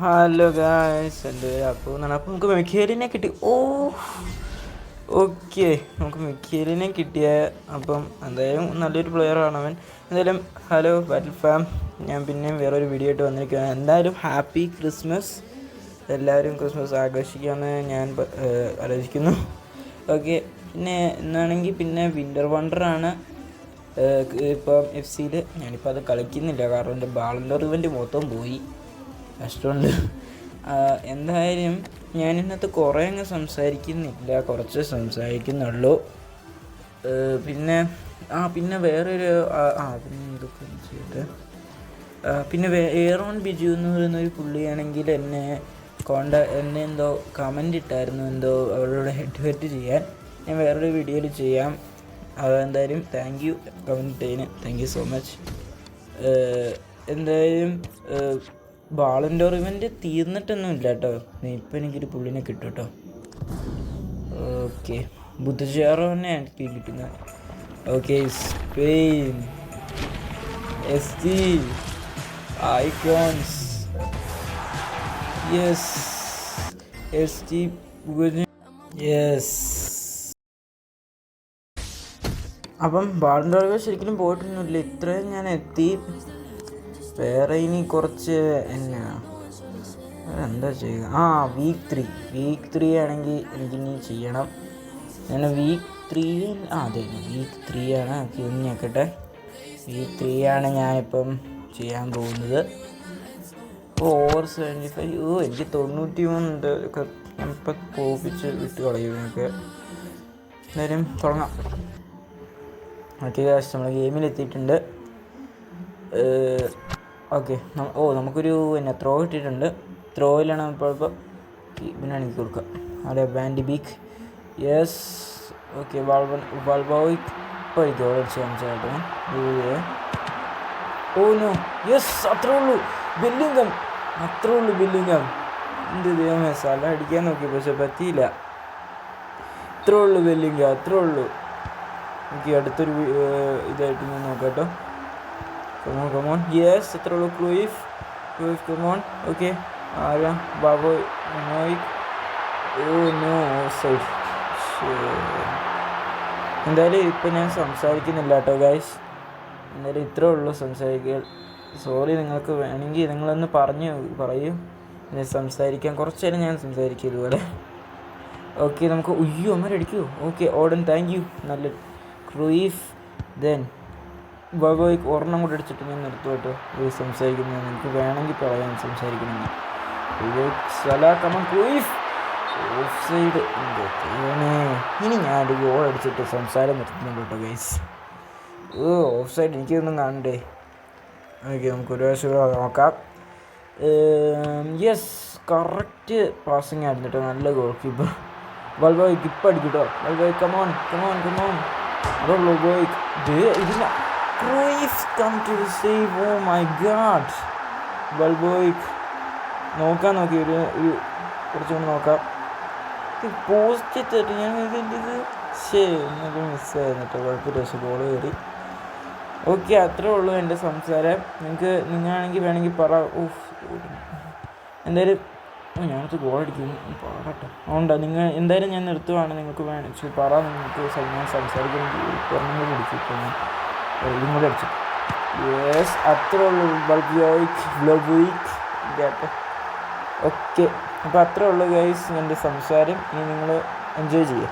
Hello guys, എൻ്റെ പേര് അപ്പു എന്നാണ്. അപ്പോൾ നമുക്ക് മിഖേലിനെ കിട്ടി. ഓക്കെ, നമുക്ക് മിഖേലിനെ കിട്ടിയ. അപ്പം എന്തായാലും നല്ലൊരു പ്ലെയറാണ് അവൻ. എന്തായാലും ഹലോ ബാറ്റിൽ ഫാം, ഞാൻ പിന്നെയും വേറൊരു വീഡിയോ ആയിട്ട് വന്നിരിക്കുകയാണ്. എന്തായാലും ഹാപ്പി ക്രിസ്മസ്. എല്ലാവരും ക്രിസ്മസ് ആഘോഷിക്കാമെന്ന് ഞാൻ ആലോചിക്കുന്നു. ഓക്കെ, പിന്നെ എന്നാണെങ്കിൽ പിന്നെ വിൻ്റർ വണ്ടറാണ് ഇപ്പം എഫ് സിയിൽ. ഞാനിപ്പോൾ അത് കളിക്കുന്നില്ല, കാരണം എൻ്റെ ബാളൻഡർ ഇവൻ്റ് മൊത്തം പോയി. കഷ്ടമുണ്ട്. എന്തായാലും ഞാനിന്നത്തെ കുറേ അങ്ങ് സംസാരിക്കുന്നില്ല, കുറച്ച് സംസാരിക്കുന്നുള്ളൂ. പിന്നെ പിന്നെ വേറൊരു പിന്നെ ഇതൊക്കെ ചെയ്തിട്ട് പിന്നെ ഏറോൺ ബിജു എന്ന് പറയുന്നൊരു പുള്ളിയാണെങ്കിൽ എന്നെ എന്തോ കമൻ്റ് ഇട്ടായിരുന്നു, എന്തോ അവളോട് ഹെഡ് ചെയ്യാൻ. ഞാൻ വേറൊരു വീഡിയോയിൽ ചെയ്യാം. അതെന്തായാലും താങ്ക് യു കമൻ്റ് ഇട്ടതിന്, താങ്ക് യു സോ മച്ച്. എന്തായാലും ബാളൻഡോർ ഇവൻ്റ് തീർന്നിട്ടൊന്നും ഇല്ല കേട്ടോ. ഇപ്പം എനിക്കൊരു പുള്ളിനെ കിട്ടും കേട്ടോ. ഓക്കെ, ബുദ്ധചേറോനെ എനിക്ക് കിട്ടുന്നത്. Okay, Spain SG icons. Yes, SG yes. അപ്പം ബാളൻഡോർ ശരിക്കും പോയിട്ടൊന്നുമില്ല, ഇത്രയും ഞാൻ എത്തി. വേറെ ഇനി കുറച്ച് എന്താ ചെയ്യുക. വീക്ക് 3 ആണെങ്കിൽ എനിക്കിനി ചെയ്യണം. ഞാൻ വീക്ക് 3 അതെ വീക്ക് 3 ആണ്. നോക്കട്ടെ, വീക്ക് 3 ആണ് ഞാനിപ്പം ചെയ്യാൻ പോകുന്നത്. ഓവർ 75. എനിക്ക് 93 ഒക്കെ ഞാനിപ്പോൾ പോപ്പിച്ച് വിട്ട് കളയുന്നൊക്കെ. എന്തായാലും തുടങ്ങാം. ഓക്കെ, നമ്മൾ ഗെയിമിലെത്തിയിട്ടുണ്ട്. ഓക്കെ, നമുക്കൊരു ത്രോ കിട്ടിയിട്ടുണ്ട്. ത്രോയിലാണ് ഇപ്പോൾ പിന്നെ എനിക്ക് കൊടുക്കുക. അവിടെ ബാൻഡി ബീക്ക്. Yes, okay. വാൾബോയ്ക്ക് ഇപ്പോൾ എനിക്ക് ഓടിച്ച് കാണിച്ചായിട്ട്. നോ, യെസ്, അത്രേ ഉള്ളൂ ബെല്ലിംഗം. എന്ത് ദൈവമേ, സ്ഥലം അടിക്കാൻ നോക്കി പക്ഷെ പറ്റിയില്ല. അത്രേ ഉള്ളൂ ബെല്ലിംഗം, അത്രേ ഉള്ളൂ. എനിക്ക് അടുത്തൊരു ഇതായിട്ട് ഞാൻ നോക്കാം കേട്ടോ. കമോൺ. യെസ്, അത്രേ ഉള്ളൂ. ക്രൂയിഫ് കമോൺ. ഓക്കെ, ആരാ? ബാബോയ്. No, side. എന്തായാലും ഇപ്പം ഞാൻ സംസാരിക്കുന്നില്ല കേട്ടോ ഗൈസ്. എന്തായാലും ഇത്രേ ഉള്ളൂ സംസാരിക്കുക. സോറി, നിങ്ങൾക്ക് വേണമെങ്കിൽ നിങ്ങളൊന്ന് പറയൂ ഞാൻ സംസാരിക്കാം. കുറച്ച് നേരം ഞാൻ സംസാരിക്കും ഇതുപോലെ. ഓക്കെ, നമുക്ക് അമ്മരടിക്കുമോ? ഓക്കെ, ഓടൻ, താങ്ക് യു. നല്ല ക്രൂയിഫ്. ദെൻ ബാബോയ്ക്ക് ഒരെണ്ണം കൂടെ അടിച്ചിട്ട് ഞാൻ നിർത്തുമായിട്ടോ ഇത് സംസാരിക്കുന്നത്. നിങ്ങൾക്ക് വേണമെങ്കിൽ പറയാൻ സംസാരിക്കണമെങ്കിൽ. Of side. ഇനി ഞാനൊരു ഗോൾ അടിച്ചിട്ട് സംസാരം നിർത്തുന്നുണ്ട് കേട്ടോ ഗൈസ്. ഓഫ് സൈഡ് എനിക്കൊന്നും കാണണ്ടേ. ഓക്കെ, നമുക്കൊരു പ്രാവശ്യം നോക്കാം. യെസ്, കറക്റ്റ് പാസിങ് ആയിരുന്നു കേട്ടോ. നല്ല ഗോൾ കീപ്പർ. ബാൽബോയ്ക്ക് ഇപ്പം അടിക്കും കേട്ടോ. കമോൺ. അതുള്ളൂ ബോയ്ക്ക്. ഇതില്ല. Cruyff come to save. Oh my god. ബാൽബോയ്ക്ക് നോക്കി ഒരു കുറച്ചുകൊണ്ട് നോക്കാം. പോസ്റ്റ് തട്ടി ഞാൻ ഇതിൻ്റെ മിസ്സായിരുന്നു കേട്ടോ. കുഴപ്പമില്ല, പക്ഷേ ഗോൾ കയറി. ഓക്കെ, അത്രേ ഉള്ളൂ എൻ്റെ സംസാരം. നിങ്ങളാണെങ്കിൽ വേണമെങ്കിൽ പറ. എന്തായാലും ഞാനത് ഗോൾ അടിക്കും പാടട്ടോ. നിങ്ങൾ എന്തായാലും ഞാൻ നിർത്തുവാണ്. നിങ്ങൾക്ക് വേണമെങ്കിൽ പറ. നിങ്ങൾക്ക് ഞാൻ സംസാരിക്കണമെങ്കിൽ ഒരെണ്ണം കൂടി അടിച്ചു. ഇതും കൂടി അടിച്ചു. യെസ്, അത്രേ ഉള്ളൂ. ബ്ലോബോയ്ക്ക്. ഓക്കെ, അപ്പോൾ അത്രേ ഉള്ളൂ ഗൈസ് എൻ്റെ സംസാരം. ഇനി നിങ്ങൾ എൻജോയ് ചെയ്യുക.